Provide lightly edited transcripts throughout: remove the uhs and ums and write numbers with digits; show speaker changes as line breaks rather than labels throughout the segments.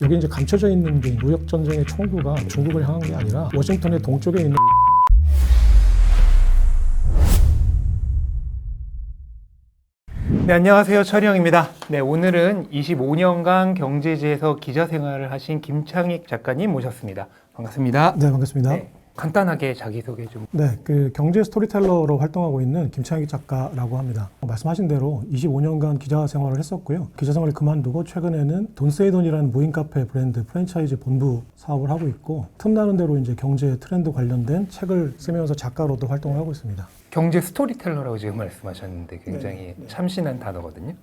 여기 이제 감춰져 있는 게 무역 전쟁의 총구가 중국을 향한 게 아니라 워싱턴의 동쪽에 있는
네, 안녕하세요. 철형입니다. 네, 오늘은 25년간 경제지에서 기자 생활을 하신 김창익 작가님 모셨습니다. 반갑습니다.
네, 반갑습니다.
네, 간단하게 자기소개 좀.
네, 그 경제 스토리텔러로 활동하고 있는 김창익 작가라고 합니다. 말씀하신 대로 25년간 기자 생활을 했었고요. 기자 생활을 그만두고 최근에는 돈세이돈이라는 무인 카페 브랜드 프랜차이즈 본부 사업을 하고 있고, 틈나는 대로 이제 경제 트렌드 관련된 책을 쓰면서 작가로도 활동을 하고 있습니다.
경제 스토리텔러라고 지금 말씀하셨는데 굉장히 참신한 단어거든요.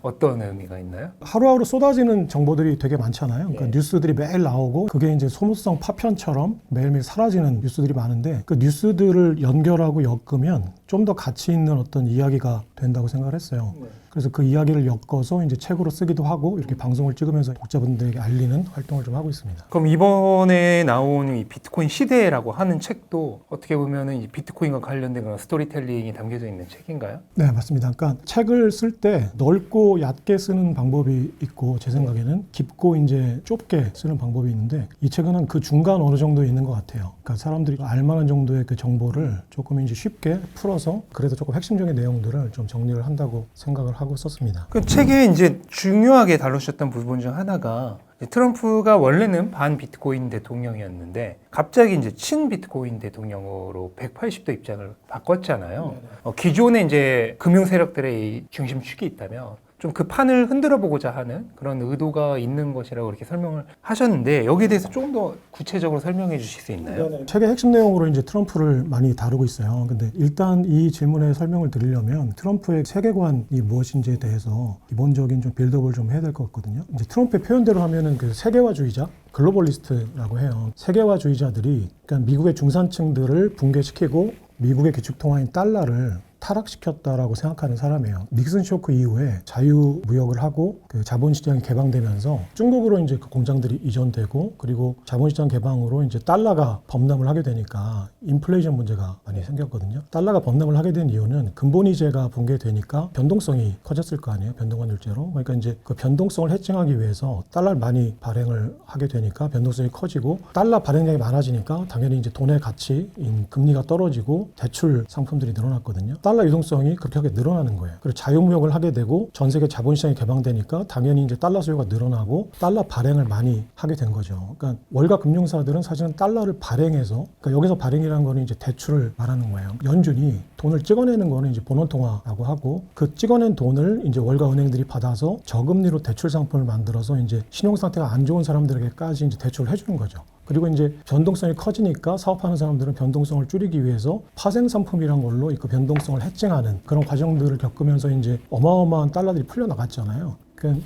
어떤 의미가 있나요?
하루하루 쏟아지는 정보들이 되게 많잖아요. 그러니까 뉴스들이 매일 나오고 그게 이제 소모성 파편처럼 매일매일 사라지는 뉴스들이 많은데, 그 뉴스들을 연결하고 엮으면 좀 더 가치 있는 어떤 이야기가 된다고 생각을 했어요. 그래서 그 이야기를 엮어서 이제 책으로 쓰기도 하고 이렇게 방송을 찍으면서 독자분들에게 알리는 활동을 좀 하고 있습니다.
그럼 이번에 나온 이 비트코인 시대라고 하는 책도 어떻게 보면은 이 비트코인과 관련된 그런 스토리텔링이 담겨져 있는 책인가요?
네, 맞습니다. 그러니까 책을 쓸 때 넓고 얕게 쓰는 방법이 있고, 제 생각에는 깊고 이제 좁게 쓰는 방법이 있는데, 이 책은 한 그 중간 어느 정도 있는 것 같아요. 그러니까 사람들이 알만한 정도의 그 정보를 조금 이제 쉽게 풀어서 그래도 조금 핵심적인 내용들을 좀 정리를 한다고 생각을 하고 썼습니다.
그 책에 이제 중요하게 다루셨던 부분 중 하나가 트럼프가 원래는 반 비트코인 대통령이었는데 갑자기 이제 친 비트코인 대통령으로 180도 입장을 바꿨잖아요. 기존에 이제 금융 세력들의 중심축이 있다면 좀 그 판을 흔들어 보고자 하는 그런 의도가 있는 것이라고 이렇게 설명을 하셨는데, 여기에 대해서 조금 더 구체적으로 설명해 주실 수 있나요?
책의 핵심 내용으로 이제 트럼프를 많이 다루고 있어요. 근데 일단 이 질문에 설명을 드리려면 트럼프의 세계관이 무엇인지에 대해서 기본적인 좀 빌드업을 좀 해야 될 것 같거든요. 이제 트럼프의 표현대로 하면은 그 세계화주의자, 글로벌리스트라고 해요. 세계화주의자들이 그러니까 미국의 중산층들을 붕괴시키고 미국의 기축통화인 달러를 타락시켰다라고 생각하는 사람이에요. 닉슨 쇼크 이후에 자유무역을 하고 그 자본시장이 개방되면서 중국으로 이제 그 공장들이 이전되고, 그리고 자본시장 개방으로 이제 달러가 범람을 하게 되니까 인플레이션 문제가 많이 생겼거든요. 달러가 범람을 하게 된 이유는 근본이제가 붕괴되니까 변동성이 커졌을 거 아니에요. 변동환율제로. 그러니까 이제 그 변동성을 해칭하기 위해서 달러를 많이 발행을 하게 되니까 변동성이 커지고, 달러 발행량이 많아지니까 당연히 이제 돈의 가치인 금리가 떨어지고 대출 상품들이 늘어났거든요. 달러 유동성이 그렇게 하게 늘어나는 거예요. 그리고 자유무역을 하게 되고 전 세계 자본시장이 개방되니까 당연히 이제 달러 수요가 늘어나고 달러 발행을 많이 하게 된 거죠. 그러니까 월가 금융사들은 사실은 달러를 발행해서, 그러니까 여기서 발행이라는 거는 이제 대출을 말하는 거예요. 연준이 돈을 찍어내는 거는 이제 본원통화라고 하고, 그 찍어낸 돈을 이제 월가 은행들이 받아서 저금리로 대출 상품을 만들어서 이제 신용 상태가 안 좋은 사람들에게까지 이제 대출을 해주는 거죠. 그리고 이제 변동성이 커지니까 사업하는 사람들은 변동성을 줄이기 위해서 파생 상품이란 걸로 그 변동성을 해칭하는 그런 과정들을 겪으면서 이제 어마어마한 달러들이 풀려나갔잖아요.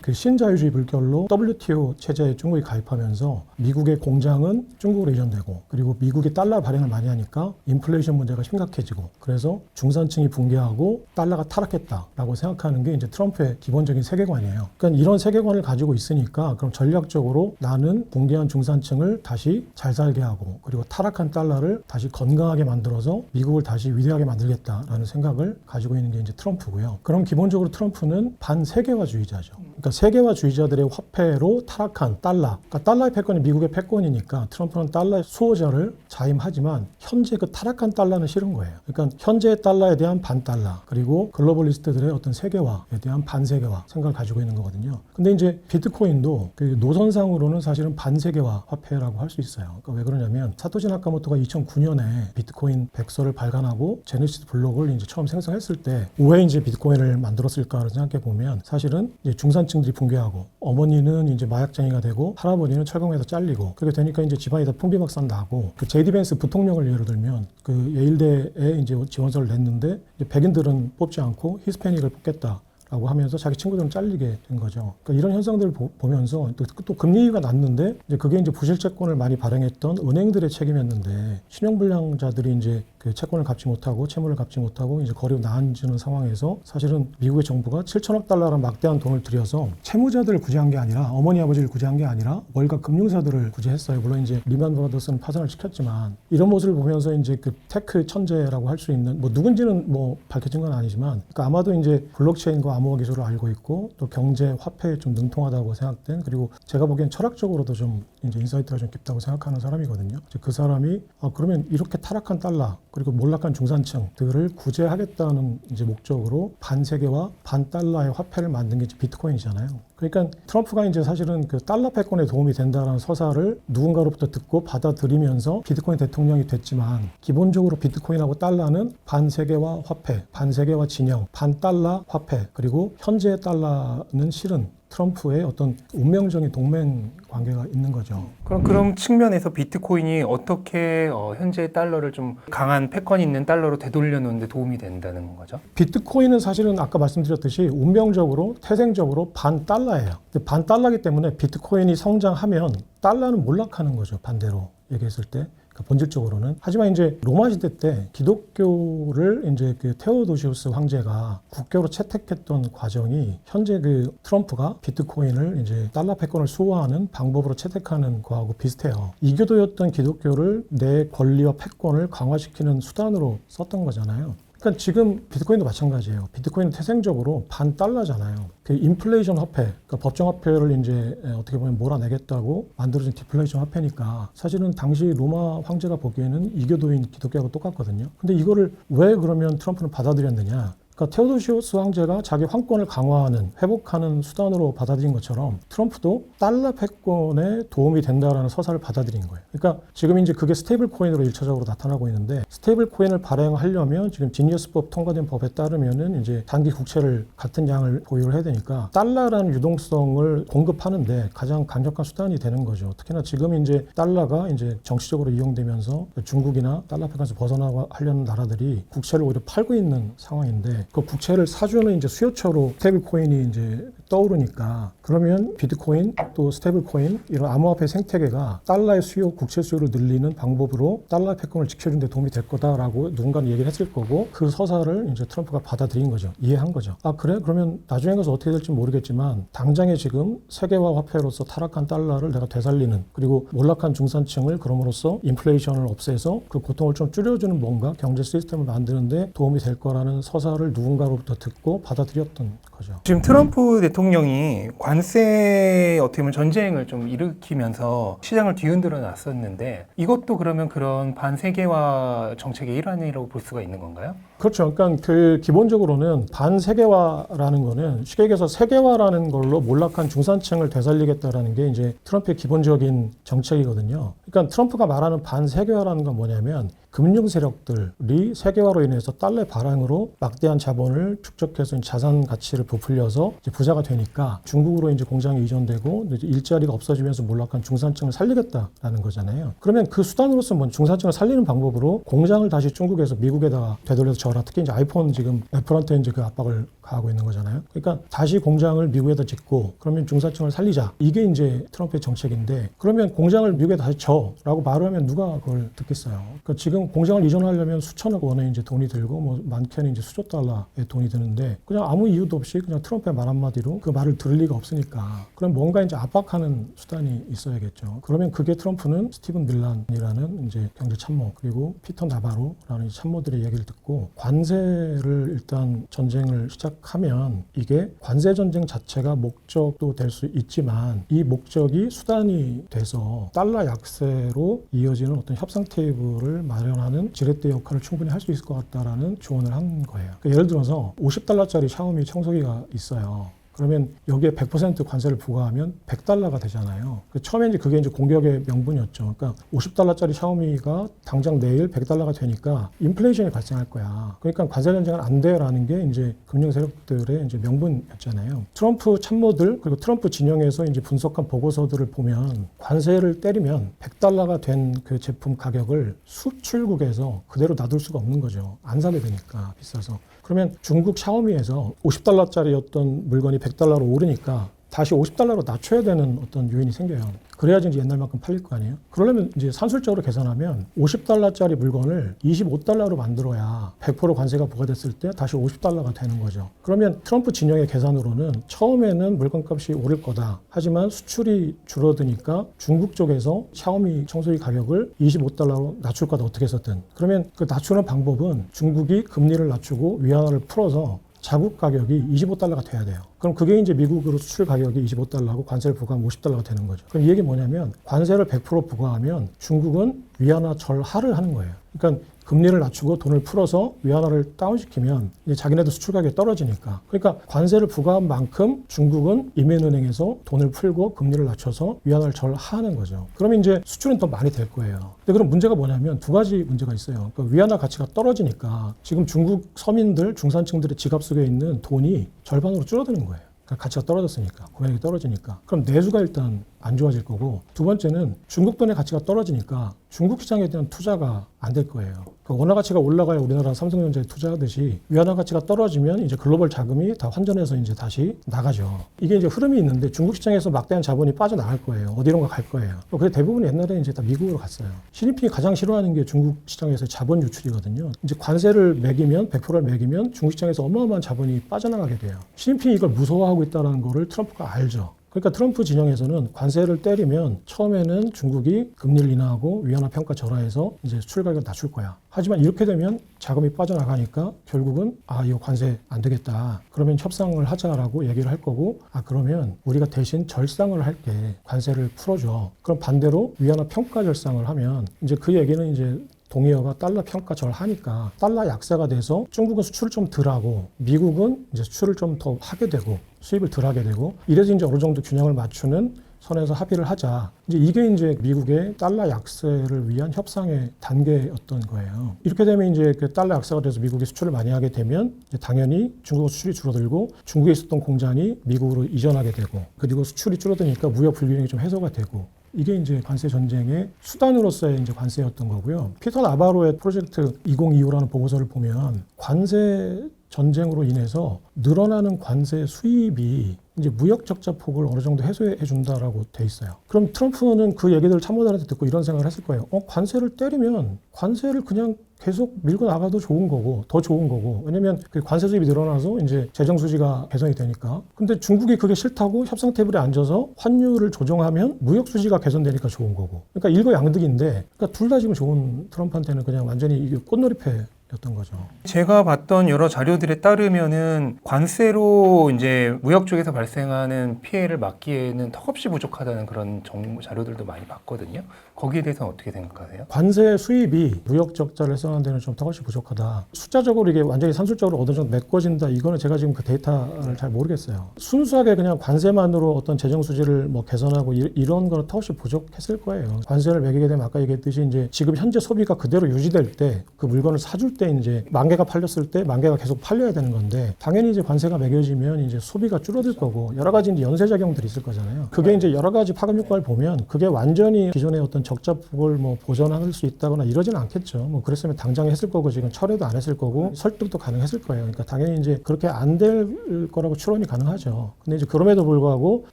그 신자유주의 물결로 WTO 체제에 중국이 가입하면서 미국의 공장은 중국으로 이전되고, 그리고 미국이 달러 발행을 많이 하니까 인플레이션 문제가 심각해지고, 그래서 중산층이 붕괴하고 달러가 타락했다라고 생각하는 게 이제 트럼프의 기본적인 세계관이에요. 그러니까 이런 세계관을 가지고 있으니까 그럼 전략적으로 나는 붕괴한 중산층을 다시 잘 살게 하고, 그리고 타락한 달러를 다시 건강하게 만들어서 미국을 다시 위대하게 만들겠다라는 생각을 가지고 있는 게 이제 트럼프고요. 그럼 기본적으로 트럼프는 반세계화주의자죠. 그러니까 세계화주의자들의 화폐로 타락한 달러, 그러니까 달러의 패권이 미국의 패권이니까 트럼프는 달러의 수호자를 자임하지만 현재 그 타락한 달러는 싫은 거예요. 그러니까 현재의 달러에 대한 반달러, 그리고 글로벌리스트들의 어떤 세계화에 대한 반세계화 생각을 가지고 있는 거거든요. 근데 이제 비트코인도 그 노선상으로는 사실은 반세계화 화폐라고 할 수 있어요. 그러니까 왜 그러냐면 사토시 나카모토가 2009년에 비트코인 백서를 발간하고 제네시스 블록을 이제 처음 생성했을 때 왜 이제 비트코인을 만들었을까를 생각해 보면, 사실은 이제 중산층들이 붕괴하고 어머니는 이제 마약쟁이가 되고 할아버지는 철강에서 잘리고, 그렇게 되니까 이제 집안이 다 풍비박산 나고, 그 제이디 벤스 부통령을 예로 들면 그 예일대에 이제 지원서를 냈는데 이제 백인들은 뽑지 않고 히스패닉을 뽑겠다 라고 하면서 자기 친구들은 잘리게 된 거죠. 그러니까 이런 현상들을 보면서 또 금리가 낮는데 이제 그게 이제 부실채권을 많이 발행했던 은행들의 책임이었는데, 신용불량자들이 이제 그 채권을 갚지 못하고 채무를 갚지 못하고 이제 거리로 나앉는 상황에서 사실은 미국의 정부가 7천억 달러라는 막대한 돈을 들여서 채무자들을 구제한 게 아니라 어머니 아버지를 구제한 게 아니라 월가 금융사들을 구제했어요. 물론 이제 리만 브라더스는 파산을 시켰지만 이런 모습을 보면서 이제 그 테크 천재라고 할 수 있는 뭐 누군지는 뭐 밝혀진 건 아니지만 그러니까 아마도 이제 블록체인과 암호화 기술을 알고 있고 또 경제 화폐에 좀 능통하다고 생각된 그리고 제가 보기엔 철학적으로도 좀 이제 인사이트가 좀 깊다고 생각하는 사람이거든요. 이제 그 사람이 그러면 이렇게 타락한 달러 그리고 몰락한 중산층들을 구제하겠다는 이제 목적으로 반세계와 반달러의 화폐를 만든 게 이제 비트코인이잖아요. 그러니까 트럼프가 이제 사실은 그 달러 패권에 도움이 된다는 서사를 누군가로부터 듣고 받아들이면서 비트코인 대통령이 됐지만 기본적으로 비트코인하고 달러는 반세계화 화폐, 반세계화 진영, 반달러 화폐 그리고 현재의 달러는 실은 트럼프의 어떤 운명적인 동맹 관계가 있는 거죠.
그럼 측면에서 비트코인이 어떻게 현재 달러를 좀 강한 패권 있는 달러로 되돌려 놓는 데 도움이 된다는 거죠?
비트코인은 사실은 아까 말씀드렸듯이 운명적으로 태생적으로 반달러예요. 반달러이기 때문에 비트코인이 성장하면 달러는 몰락하는 거죠. 반대로 얘기했을 때. 본질적으로는. 하지만 이제 로마 시대 때 기독교를 이제 그 테오도시우스 황제가 국교로 채택했던 과정이 현재 그 트럼프가 비트코인을 이제 달러 패권을 수호하는 방법으로 채택하는 거하고 비슷해요. 이교도였던 기독교를 내 권리와 패권을 강화시키는 수단으로 썼던 거잖아요. 그러니까 지금 비트코인도 마찬가지예요. 비트코인은 태생적으로 반달러잖아요. 그 인플레이션 화폐, 그러니까 법정 화폐를 이제 어떻게 보면 몰아내겠다고 만들어진 디플레이션 화폐니까 사실은 당시 로마 황제가 보기에는 이교도인 기독교하고 똑같거든요. 근데 이거를 왜 그러면 트럼프는 받아들였느냐? 그러니까 테오도시우스 황제가 자기 황권을 강화하는, 회복하는 수단으로 받아들인 것처럼 트럼프도 달러 패권에 도움이 된다라는 서사를 받아들인 거예요. 그러니까 지금 이제 그게 스테이블 코인으로 1차적으로 나타나고 있는데 스테이블 코인을 발행하려면 지금 지니어스법 통과된 법에 따르면은 이제 단기 국채를 같은 양을 보유를 해야 되니까 달러라는 유동성을 공급하는데 가장 강력한 수단이 되는 거죠. 특히나 지금 이제 달러가 이제 정치적으로 이용되면서 중국이나 달러 패권에서 벗어나려는 나라들이 국채를 오히려 팔고 있는 상황인데 그 국채를 사주는 이제 수요처로 스테이블 코인이 이제 떠오르니까 그러면 비트코인 또 스테이블 코인 이런 암호화폐 생태계가 달러의 수요, 국채 수요를 늘리는 방법으로 달러 패권을 지켜주는 데 도움이 될 거다라고 누군가는 얘기를 했을 거고 그 서사를 이제 트럼프가 받아들인 거죠. 이해한 거죠. 아 그래? 그러면 나중에 가서 어떻게 될지 모르겠지만 당장에 지금 세계화 화폐로서 타락한 달러를 내가 되살리는 그리고 몰락한 중산층을 그럼으로써 인플레이션을 없애서 그 고통을 좀 줄여주는 뭔가 경제 시스템을 만드는데 도움이 될 거라는 서사를 누군가로부터 듣고 받아들였던 거죠.
지금 트럼프 대통령이 관세 어떻게 보면 전쟁을 좀 일으키면서 시장을 뒤흔들어 놨었는데 이것도 그러면 그런 반세계화 정책의 일환이라고 볼 수가 있는 건가요?
그렇죠. 그러니까 그 기본적으로는 반세계화라는 거는 쉽게 얘기해서 세계화라는 걸로 몰락한 중산층을 되살리겠다라는 게 이제 트럼프의 기본적인 정책이거든요. 그러니까 트럼프가 말하는 반세계화라는 건 뭐냐면 금융 세력들이 세계화로 인해서 달러의 발행으로 막대한 자본을 축적해서 자산 가치를 부풀려서 이제 부자가 되니까 중국으로 이제 공장이 이전되고 이제 일자리가 없어지면서 몰락한 중산층을 살리겠다라는 거잖아요. 그러면 그 수단으로서 뭐 중산층을 살리는 방법으로 공장을 다시 중국에서 미국에다가 되돌려서 저라 특히 이제 아이폰 지금 애플한테 이제 그 압박을 가하고 있는 거잖아요. 그러니까 다시 공장을 미국에다 짓고 그러면 중산층을 살리자. 이게 이제 트럼프의 정책인데 그러면 공장을 미국에 다시 져라고 말을 하면 누가 그걸 듣겠어요. 그러니까 지금 공장을 이전하려면 수천억 원의 이제 돈이 들고 뭐 많게는 이제 수조 달러의 돈이 드는데 그냥 아무 이유도 없이 그냥 트럼프의 말 한마디로 그 말을 들을 리가 없으니까 그럼 뭔가 이제 압박하는 수단이 있어야겠죠. 그러면 그게 트럼프는 스티븐 밀란이라는 이제 경제 참모 그리고 피터 나바로라는 참모들의 얘기를 듣고 관세를 일단 전쟁을 시작하면 이게 관세 전쟁 자체가 목적도 될 수 있지만 이 목적이 수단이 돼서 달러 약세로 이어지는 어떤 협상 테이블을 마련하는 지렛대 역할을 충분히 할 수 있을 것 같다라는 조언을 한 거예요. 그러니까 예를 들어서 50달러짜리 샤오미 청소기가 있어요. 그러면 여기에 100% 관세를 부과하면 100달러가 되잖아요. 처음에 이제 그게 이제 공격의 명분이었죠. 그러니까 50달러짜리 샤오미가 당장 내일 100달러가 되니까 인플레이션이 발생할 거야. 그러니까 관세 전쟁은 안 돼라는 게 이제 금융 세력들의 이제 명분이었잖아요. 트럼프 참모들 그리고 트럼프 진영에서 이제 분석한 보고서들을 보면 관세를 때리면 100달러가 된 그 제품 가격을 수출국에서 그대로 놔둘 수가 없는 거죠. 안 사게 되니까 비싸서. 그러면 중국 샤오미에서 50달러짜리였던 물건이 100달러로 오르니까 다시 50달러로 낮춰야 되는 어떤 요인이 생겨요. 그래야지 이제 옛날만큼 팔릴 거 아니에요. 그러려면 이제 산술적으로 계산하면 50달러짜리 물건을 25달러로 만들어야 100% 관세가 부과됐을 때 다시 50달러가 되는 거죠. 그러면 트럼프 진영의 계산으로는 처음에는 물건값이 오를 거다. 하지만 수출이 줄어드니까 중국 쪽에서 샤오미 청소기 가격을 25달러로 낮출 거다. 어떻게 해서든. 그러면 그 낮추는 방법은 중국이 금리를 낮추고 위안화를 풀어서 자국 가격이 25달러가 돼야 돼요. 그럼 그게 이제 미국으로 수출 가격이 25달러고 관세를 부과하면 50달러가 되는 거죠. 그럼 이 얘기 뭐냐면 관세를 100% 부과하면 중국은 위안화 절하를 하는 거예요. 그러니까 금리를 낮추고 돈을 풀어서 위안화를 다운시키면 이제 자기네도 수출 가격이 떨어지니까. 그러니까 관세를 부과한 만큼 중국은 이민은행에서 돈을 풀고 금리를 낮춰서 위안화를 절하하는 거죠. 그러면 이제 수출은 더 많이 될 거예요. 근데 그럼 문제가 뭐냐면 두 가지 문제가 있어요. 그러니까 위안화 가치가 떨어지니까 지금 중국 서민들, 중산층들의 지갑 속에 있는 돈이 절반으로 줄어드는 거예요. 그러니까 가치가 떨어졌으니까, 구매력이 떨어지니까. 그럼 내수가 일단 안 좋아질 거고, 두 번째는 중국 돈의 가치가 떨어지니까 중국 시장에 대한 투자가 안 될 거예요. 그 원화 가치가 올라가야 우리나라 삼성전자에 투자하듯이 위안화 가치가 떨어지면 이제 글로벌 자금이 다 환전해서 이제 다시 나가죠. 이게 이제 흐름이 있는데 중국 시장에서 막대한 자본이 빠져나갈 거예요. 어디론가 갈 거예요. 그래서 대부분 옛날에 이제 다 미국으로 갔어요. 시진핑이 가장 싫어하는 게 중국 시장에서 자본 유출이거든요. 이제 관세를 매기면 100%를 매기면 중국 시장에서 어마어마한 자본이 빠져나가게 돼요. 시진핑이 이걸 무서워하고 있다는 거를 트럼프가 알죠. 그러니까 트럼프 진영에서는 관세를 때리면 처음에는 중국이 금리를 인하하고 위안화 평가 절하해서 이제 수출 가격을 낮출 거야. 하지만 이렇게 되면 자금이 빠져나가니까 결국은 이거 관세 안 되겠다. 그러면 협상을 하자라고 얘기를 할 거고 그러면 우리가 대신 절상을 할게. 관세를 풀어줘. 그럼 반대로 위안화 평가 절상을 하면 이제 그 얘기는 이제 동의어가 달러 평가 절하니까 달러 약세가 돼서 중국은 수출을 좀 덜 하고 미국은 이제 수출을 좀 더 하게 되고 수입을 덜 하게 되고 이래서 이제 어느 정도 균형을 맞추는 선에서 합의를 하자. 이게 이제 미국의 달러 약세를 위한 협상의 단계였던 거예요. 이렇게 되면 이제 그 달러 약세가 돼서 미국이 수출을 많이 하게 되면 이제 당연히 중국 수출이 줄어들고 중국에 있었던 공장이 미국으로 이전하게 되고 그리고 수출이 줄어드니까 무역 불균형이 좀 해소가 되고 이게 이제 관세 전쟁의 수단으로서의 이제 관세였던 거고요. 피터 나바로의 프로젝트 2025라는 보고서를 보면 관세 전쟁으로 인해서 늘어나는 관세 수입이 이제 무역 적자 폭을 어느 정도 해소해 준다라고 돼 있어요. 그럼 트럼프는 그 얘기들을 참모들한테 듣고 이런 생각을 했을 거예요. 관세를 때리면 관세를 그냥 계속 밀고 나가도 좋은 거고 더 좋은 거고 왜냐면 그 관세 수입이 늘어나서 이제 재정 수지가 개선이 되니까. 근데 중국이 그게 싫다고 협상 테이블에 앉아서 환율을 조정하면 무역 수지가 개선되니까 좋은 거고. 그러니까 일거양득인데 그러니까 둘 다 지금 좋은 트럼프한테는 그냥 완전히 이게 꽃놀이패 였던 거죠.
제가 봤던 여러 자료들에 따르면은 관세로 이제 무역 쪽에서 발생하는 피해를 막기에는 턱없이 부족하다는 그런 정보 자료들도 많이 봤거든요. 거기에 대해서는 어떻게 생각하세요?
관세 수입이 무역 적자를 해소하는 데는 좀 턱없이 부족하다. 숫자적으로 이게 완전히 산술적으로 어느 정도 메꿔진다. 이거는 제가 지금 그 데이터를 잘 모르겠어요. 순수하게 그냥 관세만으로 어떤 재정 수지를 뭐 개선하고 이런 거는 턱없이 부족했을 거예요. 관세를 매기게 되면 아까 얘기했듯이 이제 지금 현재 소비가 그대로 유지될 때 그 물건을 사줄 때 이제 만 개가 팔렸을 때 만 개가 계속 팔려야 되는 건데 당연히 이제 관세가 매겨지면 이제 소비가 줄어들 거고 여러 가지 이제 연쇄작용들이 있을 거잖아요. 그게 이제 여러 가지 파급 효과를 보면 그게 완전히 기존의 어떤 적자폭을 뭐 보전할 수 있다거나 이러지는 않겠죠. 뭐 그랬으면 당장 했을 거고 지금 철회도 안 했을 거고 설득도 가능했을 거예요. 그러니까 당연히 이제 그렇게 안 될 거라고 추론이 가능하죠. 근데 이제 그럼에도 불구하고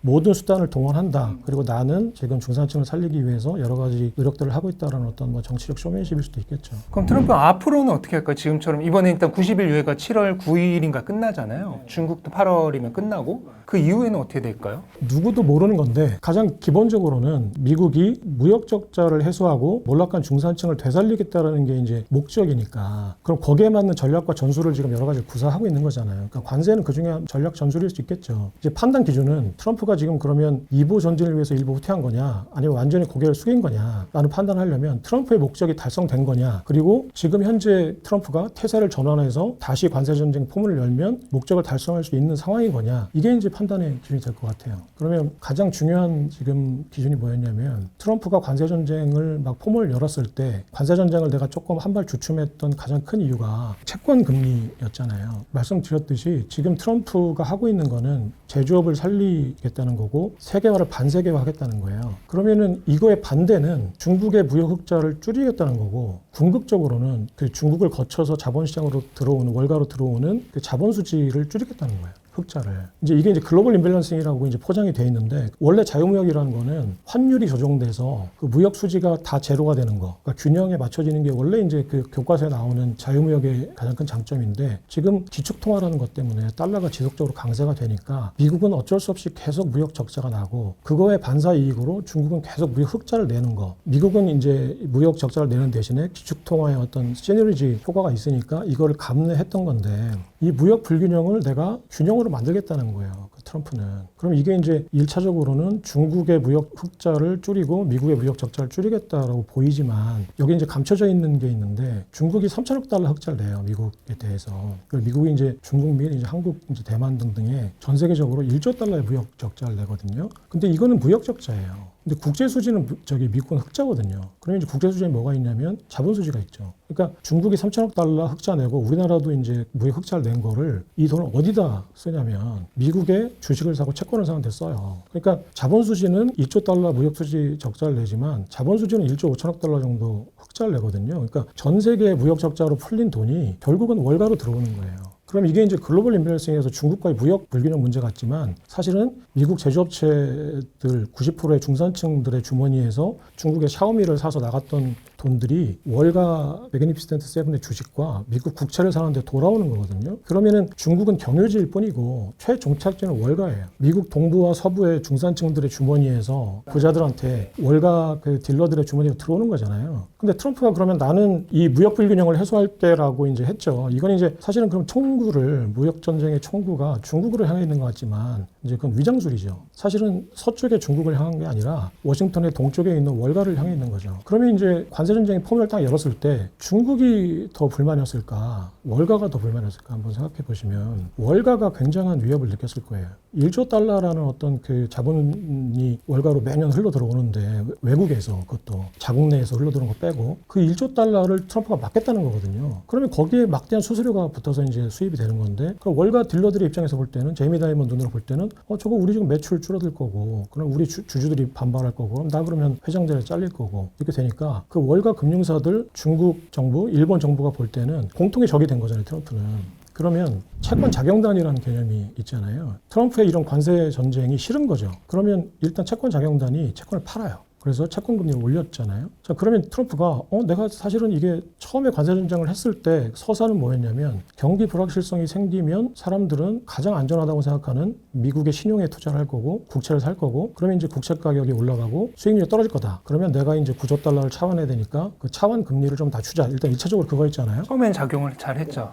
모든 수단을 동원한다. 그리고 나는 지금 중산층을 살리기 위해서 여러 가지 노력들을 하고 있다라는 어떤 뭐 정치적 쇼맨십일 수도 있겠죠.
그럼 트럼프 앞으로는 어떻게 할까요? 지금처럼 이번에 일단 90일 유예가 7월 9일인가 끝나잖아요. 중국도 8월이면 끝나고 그 이후에는 어떻게 될까요?
누구도 모르는 건데 가장 기본적으로는 미국이 무역 적자를 해소하고 몰락한 중산층을 되살리겠다라는 게 이제 목적이니까 그럼 거기에 맞는 전략과 전술을 지금 여러 가지 구사하고 있는 거잖아요. 그러니까 관세는 그중에 전략 전술일 수 있겠죠. 이제 판단 기준은 트럼프가 지금 그러면 이보 전진을 위해서 일부 후퇴한 거냐 아니면 완전히 고개를 숙인 거냐 라는 판단하려면 트럼프의 목적이 달성된 거냐 그리고 지금 현재 트럼프가 태세를 전환해서 다시 관세 전쟁 포문을 열면 목적을 달성할 수 있는 상황인 거냐 이게 이제 판단의 기준이 될 것 같아요. 그러면 가장 중요한 지금 기준이 뭐였냐면 트럼프가 관세 전쟁을 막 포문을 열었을 때 관세 전쟁을 내가 조금 한 발 주춤했던 가장 큰 이유가 채권 금리였잖아요. 말씀드렸듯이 지금 트럼프가 하고 있는 거는 제조업을 살리겠다는 거고 세계화를 반세계화 하겠다는 거예요. 그러면은 이거의 반대는 중국의 무역 흑자를 줄이겠다는 거고 궁극적으로는 그 중국을 거쳐서 자본시장으로 들어오는 월가로 들어오는 그 자본 수지를 줄이겠다는 거예요. 흑자를. 이제 이게 이제 글로벌 임밸런싱이라고 이제 포장이 돼 있는데 원래 자유무역이라는 거는 환율이 조정돼서 그 무역 수지가 다 제로가 되는 거, 그러니까 균형에 맞춰지는 게 원래 이제 그 교과서에 나오는 자유무역의 가장 큰 장점인데 지금 기축통화라는 것 때문에 달러가 지속적으로 강세가 되니까 미국은 어쩔 수 없이 계속 무역 적자가 나고 그거에 반사 이익으로 중국은 계속 무역 흑자를 내는 거. 미국은 이제 무역 적자를 내는 대신에 기축통화의 어떤 시너지 효과가 있으니까 이거를 감내했던 건데 이 무역 불균형을 내가 균형으로 만들겠다는 거예요. 그 트럼프는. 그럼 이게 이제 1차적으로는 중국의 무역 흑자를 줄이고 미국의 무역 적자를 줄이겠다라고 보이지만 여기 이제 감춰져 있는 게 있는데 중국이 3천억 달러 흑자를 내요. 미국에 대해서. 미국이 이제 중국 및 이제 한국, 이제 대만 등등의 전 세계적으로 1조 달러의 무역 적자를 내거든요. 근데 이거는 무역 적자예요. 근데 국제 수지는 미국은 흑자거든요. 그러면 이제 국제 수지에 뭐가 있냐면 자본 수지가 있죠. 그러니까 중국이 3천억 달러 흑자 내고 우리나라도 이제 무역 흑자를 낸 거를 이 돈을 어디다 쓰냐면 미국의 주식을 사고 채권을 사는 데 써요. 그러니까 자본 수지는 2조 달러 무역 수지 적자를 내지만 자본 수지는 1조 5천억 달러 정도 흑자를 내거든요. 그러니까 전 세계 무역 적자로 풀린 돈이 결국은 월가로 들어오는 거예요. 그럼 이게 이제 글로벌 임밸런싱에서 중국과의 무역 불균형 문제 같지만 사실은 미국 제조업체들 90%의 중산층들의 주머니에서 중국의 샤오미를 사서 나갔던 돈들이 월가 매그니피센트 세븐의 주식과 미국 국채를 사는데 돌아오는 거거든요. 그러면은 중국은 경유지일 뿐이고 최종착지는 월가예요. 미국 동부와 서부의 중산층들의 주머니에서 부자들한테 월가 그 딜러들의 주머니로 들어오는 거잖아요. 근데 트럼프가 그러면 나는 이 무역 불균형을 해소할게라고 이제 했죠. 이건 이제 사실은 그럼 총구를 무역 전쟁의 총구가 중국으로 향해 있는 것 같지만 이제 그건 위장술이죠. 사실은 서쪽의 중국을 향한 게 아니라 워싱턴의 동쪽에 있는 월가를 향해 있는 거죠. 그러면 이제 관세전쟁이 포문을 딱 열었을 때 중국이 더 불만이었을까 월가가 더 불만이었을까 한번 생각해 보시면 월가가 굉장한 위협을 느꼈을 거예요. 1조 달러라는 어떤 그 자본이 월가로 매년 흘러 들어오는데 외국에서 그것도 자국 내에서 흘러 들어온 거 빼고 그 1조 달러를 트럼프가 막겠다는 거거든요. 그러면 거기에 막대한 수수료가 붙어서 이제 수입이 되는 건데 그럼 월가 딜러들의 입장에서 볼 때는 제이미 다이먼 눈으로 볼 때는 저거 우리 지금 매출 줄어들 거고 그럼 우리 주주들이 반발할 거고 그럼 나 그러면 회장들에 잘릴 거고 이렇게 되니까 그 월가 금융사들 중국 정부, 일본 정부가 볼 때는 공통의 적이 된 거잖아요. 트럼프는. 그러면 채권 자경단이라는 개념이 있잖아요. 트럼프의 이런 관세 전쟁이 싫은 거죠. 그러면 일단 채권 자경단이 채권을 팔아요. 그래서 채권 금리를 올렸잖아요. 자, 그러면 트럼프가 내가 사실은 이게 처음에 관세 전쟁을 했을 때 서사는 뭐였냐면 경기 불확실성이 생기면 사람들은 가장 안전하다고 생각하는 미국의 신용에 투자를 할 거고 국채를 살 거고 그러면 이제 국채 가격이 올라가고 수익률이 떨어질 거다. 그러면 내가 이제 9조 달러를 차환해야 되니까 그 차환 금리를 좀 낮추자. 일단 1차적으로 그거였잖아요.
처음엔 작용을 잘 했죠.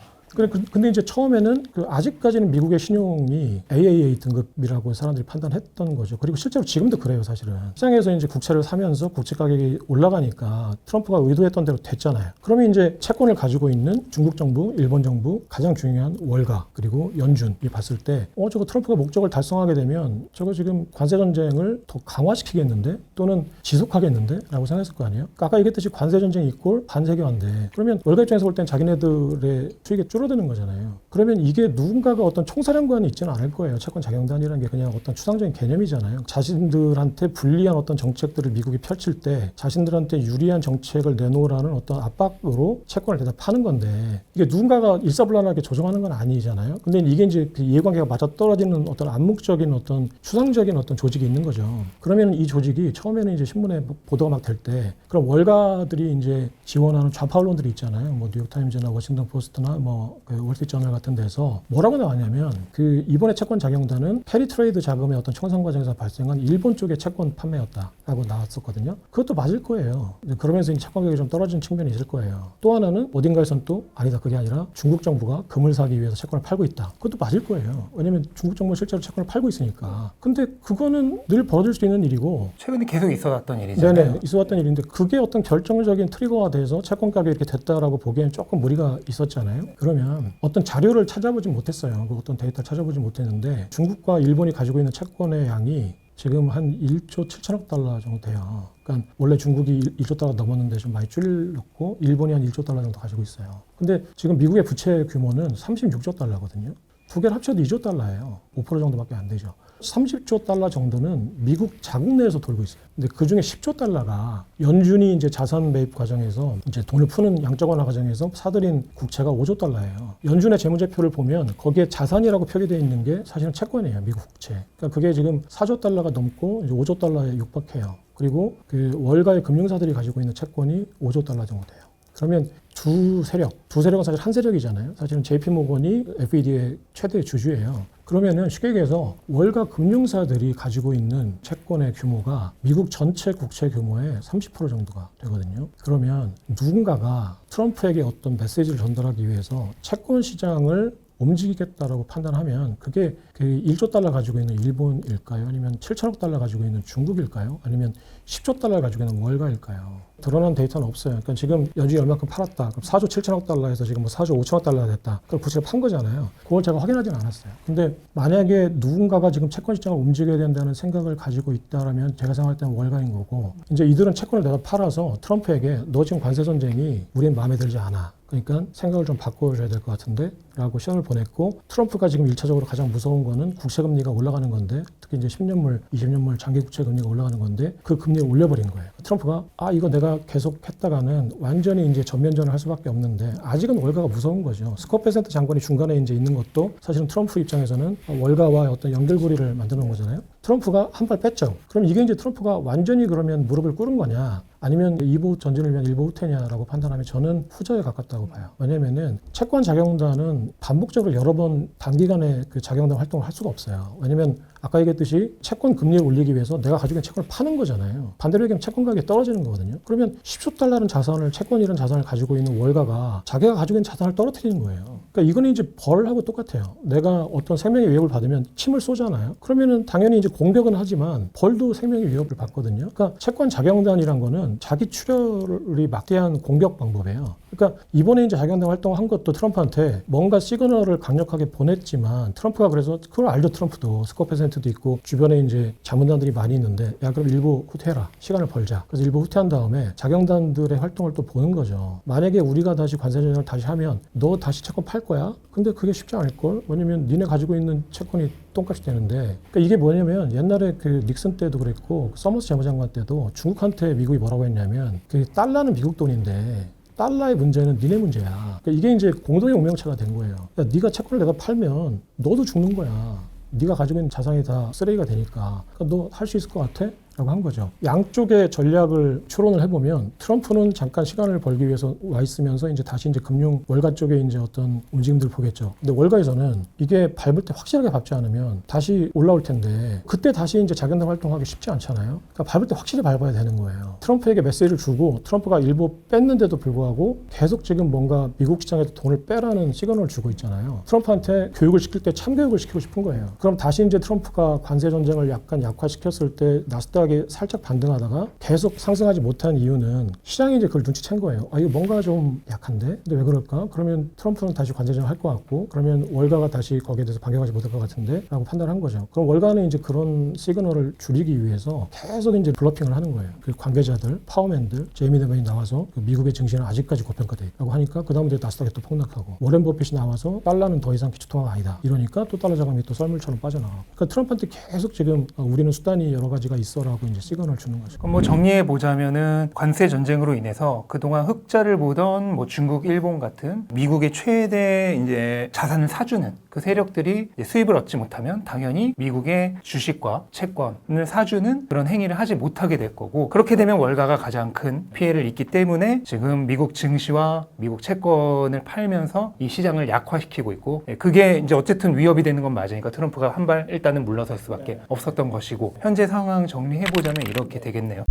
근데 이제 처음에는 아직까지는 미국의 신용이 AAA 등급이라고 사람들이 판단했던 거죠. 그리고 실제로 지금도 그래요, 사실은. 시장에서 이제 국채를 사면서 국채 가격이 올라가니까 트럼프가 의도했던 대로 됐잖아요. 그러면 이제 채권을 가지고 있는 중국 정부, 일본 정부, 가장 중요한 월가, 그리고 연준이 봤을 때, 저거 트럼프가 목적을 달성하게 되면 저거 지금 관세 전쟁을 더 강화시키겠는데? 또는 지속하겠는데? 라고 생각했을 거 아니에요? 그러니까 아까 얘기했듯이 관세 전쟁 이꼴 반세교환데, 그러면 월가 입장에서 볼 땐 자기네들의 수익이 줄어드는 거잖아요. 그러면 이게 누군가가 어떤 총사령관이 있지는 않을 거예요. 채권 자경단이라는 게 그냥 어떤 추상적인 개념이잖아요. 자신들한테 불리한 어떤 정책들을 미국이 펼칠 때 자신들한테 유리한 정책을 내놓으라는 어떤 압박으로 채권을 대다 파는 건데 이게 누군가가 일사불란하게 조정하는 건 아니잖아요. 근데 이게 이제 그 이해관계가 맞아떨어지는 어떤 암묵적인 어떤 추상적인 어떤 조직이 있는 거죠. 그러면 이 조직이 처음에는 이제 신문에 보도가 막 될 때 그럼 월가들이 이제 지원하는 좌파 언론들이 있잖아요. 뭐 뉴욕타임즈나 워싱턴 포스트나 그 월스트리트저널 같은 데서 뭐라고 나왔냐면 그 이번에 채권 자경단은 캐리 트레이드 자금의 어떤 청산 과정에서 발생한 일본 쪽의 채권 판매였다라고 나왔었거든요. 그것도 맞을 거예요. 그러면서 이 채권 가격이 좀 떨어진 측면이 있을 거예요. 또 하나는 어딘가에선 또 아니다 그게 아니라 중국 정부가 금을 사기 위해서 채권을 팔고 있다. 그것도 맞을 거예요. 왜냐면 중국 정부는 실제로 채권을 팔고 있으니까. 근데 그거는 늘 벌어질 수 있는 일이고
최근에 계속 있어왔던 일이잖아요.
네네, 있어왔던 일인데 그게 어떤 결정적인 트리거가 돼서 채권 가격이 이렇게 됐다라고 보기에는 조금 무리가 있었잖아요. 그러면 어떤 자료를 찾아보지 못했어요. 그 어떤 데이터를 찾아보지 못했는데 중국과 일본이 가지고 있는 채권의 양이 지금 한 1조 7천억 달러 정도 돼요. 그러니까 원래 중국이 1조 달러 넘었는데 좀 많이 줄였고 일본이 한 1조 달러 정도 가지고 있어요. 근데 지금 미국의 부채 규모는 36조 달러거든요. 두 개를 합쳐도 2조 달러예요. 5% 정도밖에 안 되죠. 30조 달러 정도는 미국 자국 내에서 돌고 있어요. 근데 그 중에 10조 달러가 연준이 이제 자산 매입 과정에서 이제 돈을 푸는 양적 완화 과정에서 사들인 국채가 5조 달러예요. 연준의 재무제표를 보면 거기에 자산이라고 표기되어 있는 게 사실은 채권이에요. 미국 국채. 그러니까 그게 지금 4조 달러가 넘고 이제 5조 달러에 육박해요. 그리고 그 월가의 금융사들이 가지고 있는 채권이 5조 달러 정도 돼요. 그러면 두 세력은 사실 한 세력이잖아요. 사실은 JP모건이 FED의 최대 주주예요. 그러면은 쉽게 얘기해서 월가 금융사들이 가지고 있는 채권의 규모가 미국 전체 국채 규모의 30% 정도가 되거든요. 그러면 누군가가 트럼프에게 어떤 메시지를 전달하기 위해서 채권 시장을 움직이겠다라고 판단하면 그게 그 1조 달러 가지고 있는 일본일까요? 아니면 7천억 달러 가지고 있는 중국일까요? 아니면 10조 달러 가지고 있는 월가일까요? 드러난 데이터는 없어요. 그러니까 지금 연준이 얼마큼 팔았다. 그럼 4조 7천억 달러에서 지금 뭐 4조 5천억 달러가 됐다. 그걸 구체로 판 거잖아요. 그걸 제가 확인하지는 않았어요. 근데 만약에 누군가가 지금 채권 시장을 움직여야 된다는 생각을 가지고 있다라면 제가 생각할 때는 월가인 거고, 이제 이들은 채권을 내가 팔아서 트럼프에게 너 지금 관세 전쟁이 우린 마음에 들지 않아. 그러니까 생각을 좀 바꿔줘야 될 것 같은데 라고 시험을 보냈고, 트럼프가 지금 1차적으로 가장 무서운 거는 국채금리가 올라가는 건데, 특히 이제 10년물, 20년물 장기 국채금리가 올라가는 건데 그 금리를 올려버린 거예요. 트럼프가 이거 내가 계속 했다가는 완전히 이제 전면전을 할 수밖에 없는데, 아직은 월가가 무서운 거죠. 스콧 베센트 장관이 중간에 이제 있는 것도 사실은 트럼프 입장에서는 월가와 어떤 연결고리를 만드는 거잖아요. 트럼프가 한 발 뺐죠. 그럼 이게 이제 트럼프가 완전히 그러면 무릎을 꿇은 거냐, 아니면 이보 전진을 위한 일보 후퇴냐라고 판단하면 저는 후자에 가깝다고 봐요. 왜냐면은 채권 자경단은 반복적으로 여러 번 단기간에 그 자경단 활동을 할 수가 없어요. 왜냐면 아까 얘기했듯이 채권 금리를 올리기 위해서 내가 가지고 있는 채권을 파는 거잖아요. 반대로 얘기하면 채권 가격이 떨어지는 거거든요. 그러면 10조 달러는 자산을, 채권이라는 자산을 가지고 있는 월가가 자기가 가지고 있는 자산을 떨어뜨리는 거예요. 그러니까 이거는 이제 벌하고 똑같아요. 내가 어떤 생명의 위협을 받으면 침을 쏘잖아요. 그러면은 당연히 이제 공격은 하지만 벌도 생명의 위협을 받거든요. 그러니까 채권 자경단이란 거는 자기 출혈이 막대한 공격 방법이에요. 그러니까 이번에 이제 자경단 활동한 것도 트럼프한테 뭔가 시그널을 강력하게 보냈지만, 트럼프가 그래서 그걸 알죠. 트럼프도 스콧 베센트도 있고 주변에 이제 자문단들이 많이 있는데, 야 그럼 일부 후퇴해라, 시간을 벌자. 그래서 일부 후퇴한 다음에 자경단들의 활동을 또 보는 거죠. 만약에 우리가 다시 관세 전쟁을 다시 하면 너 다시 채권 팔 거야? 근데 그게 쉽지 않을 걸. 왜냐면 니네 가지고 있는 채권이 똥값이 되는데. 그러니까 이게 뭐냐면 옛날에 그 닉슨 때도 그랬고 서머스 재무장관 때도 중국한테 미국이 뭐라고 했냐면, 그 달러는 미국 돈인데 달러의 문제는 니네 문제야. 그러니까 이게 이제 공동의 운명체가 된 거예요. 야, 네가 채권을 내가 팔면 너도 죽는 거야. 네가 가지고 있는 자산이 다 쓰레기가 되니까. 그러니까 너 할 수 있을 것 같아? 라고 한 거죠. 양쪽의 전략을 추론을 해보면 트럼프는 잠깐 시간을 벌기 위해서 와 있으면서 이제 다시 이제 금융 월가 쪽에 이제 어떤 움직임들을 보겠죠. 근데 월가에서는 이게 밟을 때 확실하게 밟지 않으면 다시 올라올 텐데, 그때 다시 이제 자경단 활동하기 쉽지 않잖아요. 그러니까 밟을 때 확실히 밟아야 되는 거예요. 트럼프에게 메시지를 주고 트럼프가 일부 뺐는데도 불구하고 계속 지금 뭔가 미국 시장에서 돈을 빼라는 시그널을 주고 있잖아요. 트럼프한테 교육을 시킬 때 참교육을 시키고 싶은 거예요. 그럼 다시 이제 트럼프가 관세 전쟁을 약간 약화시켰을 때 나스닥 살짝 반등하다가 계속 상승하지 못한 이유는 시장이 이제 그걸 눈치챈 거예요. 이거 뭔가 좀 약한데? 근데 왜 그럴까? 그러면 트럼프는 다시 관세전을 할 것 같고, 그러면 월가가 다시 거기에 대해서 반격하지 못할 것 같은데? 라고 판단한 거죠. 그럼 월가는 이제 그런 시그널을 줄이기 위해서 계속 이제 블러핑을 하는 거예요. 그 관계자들, 파워맨들, 제이미 디먼이 나와서 그 미국의 증시는 아직까지 고평가돼 있다고 하니까 그 다음에 나스닥이 또 폭락하고, 워렌 버핏이 나와서 달러는 더 이상 기초통화가 아니다. 이러니까 또 달러 자금이 또 썰물처럼 빠져나가고. 그러니까 트럼프한테 계속 지금 우리는 수단이 여러 가지가 있어라고 이제 시그널을 주는 거죠.
그럼 뭐 정리해 보자면은 관세 전쟁으로 인해서 그동안 흑자를 보던 뭐 중국, 일본 같은 미국의 최대 이제 자산을 사주는 그 세력들이 이제 수입을 얻지 못하면 당연히 미국의 주식과 채권을 사주는 그런 행위를 하지 못하게 될 거고, 그렇게 되면 월가가 가장 큰 피해를 입기 때문에 지금 미국 증시와 미국 채권을 팔면서 이 시장을 약화시키고 있고, 그게 이제 어쨌든 위협이 되는 건 맞으니까 트럼프가 한 발 일단은 물러설 수밖에 없었던 것이고, 현재 상황 정리해 보자면 이렇게 되겠네요.